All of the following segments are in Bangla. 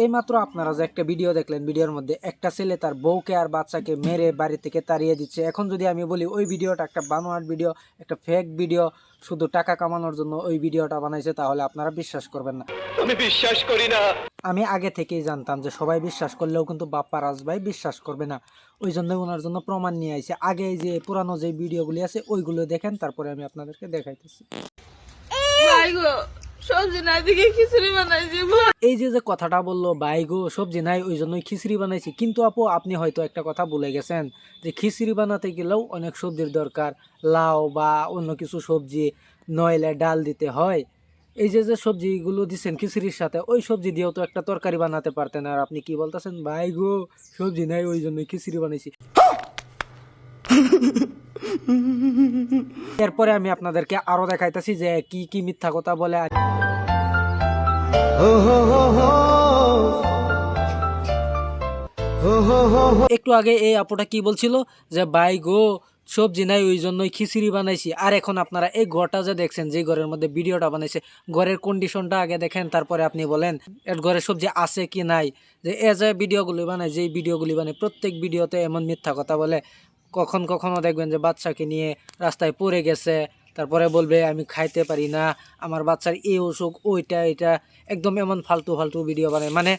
এইমাত্র আপনারা যে একটা ভিডিও দেখলেন, ভিডিওর মধ্যে একটা ছেলে তার বউকে আর বাচ্চাকে মেরে বাড়ি থেকে তাড়িয়ে দিচ্ছে। এখন যদি আমি বলি ওই ভিডিওটা একটা বানোয়াট ভিডিও, একটা ফেক ভিডিও, শুধু টাকা কামানোর জন্য ওই ভিডিওটা বানাইছে, তাহলে আপনারা বিশ্বাস করবেন না। আমি বিশ্বাস করি না। আমি আগে থেকেই জানতাম যে সবাই বিশ্বাস করলেও কিন্তু বাপ্পা রাজ ভাই বিশ্বাস করবে না। ওই জন্য ওনার জন্য প্রমাণ নিয়ে আইছে। আগে এই যে পুরানো যে ভিডিওগুলি আছে ওইগুলো দেখেন, তারপরে আমি আপনাদেরকে দেখাইতেছি। এই যে কথাটা বললো, বাইগো সবজি নাই ওই জন্যই খিচড়ি বানাইছি, কিন্তু আপু আপনি হয়তো একটা কথা ভুলে গেছেন যে খিচড়ি বানাতে গেলেও অনেক সবজির দরকার, লাউ বা অন্য কিছু সবজি, নইলে ডাল দিতে হয়। এই যে সবজিগুলো দিচ্ছেন খিচড়ির সাথে, ওই সবজি দিয়েও তো একটা তরকারি বানাতে পারতেন। আর আপনি কি বলতেছেন, বাইগো সবজি নাই ওই জন্যই খিচড়ি বানাইছি। এরপরে আমি আপনাদেরকে আরো দেখাইতেছি যে কি কি মিথ্যা কথা বলে। একটু আগে এই আপুটা কি বলছিল যে ভাই গো সবজি নাই ওই জন্যই খিচুড়ি বানাইছি। আর এখন আপনারা এই ঘরটা যে দেখছেন, যে ঘরের মধ্যে ভিডিওটা বানাইছে, ঘরের কন্ডিশনটা আগে দেখেন, তারপরে আপনি বলেন এর ঘরে সবজি আছে কি নাই। যে যে ভিডিওগুলি বানায়, যেই ভিডিওগুলি বানায়, প্রত্যেক ভিডিওতে এমন মিথ্যা কথা বলে। কখনো দেখবেন যে বাচ্চাকে নিয়ে রাস্তায় পড়ে গেছে, তারপরে বলবে আমি খাইতে পারি না, আমার বাচ্চার এই অসুখ, ওইটা এটা, একদম এমন ফালতু ফালতু ভিডিও বানায়। মানে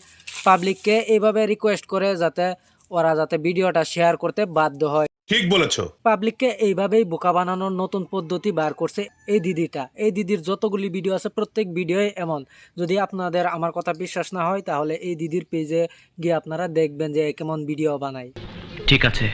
পাবলিককে এইভাবে রিকোয়েস্ট করে যাতে ওরা যাতে ভিডিওটা শেয়ার করতে বাধ্য হয়। ঠিক বলেছো। পাবলিককে এইভাবেই বোকা বানানোর নতুন পদ্ধতি বার করছে এই দিদিটা। এই দিদির যতগুলি ভিডিও আছে প্রত্যেক ভিডিওই এমন। যদি আপনাদের আমার কথা বিশ্বাস না হয়, তাহলে এই দিদির পেজে গিয়ে আপনারা দেখবেন যে কেমন ভিডিও বানায়। ঠিক আছে।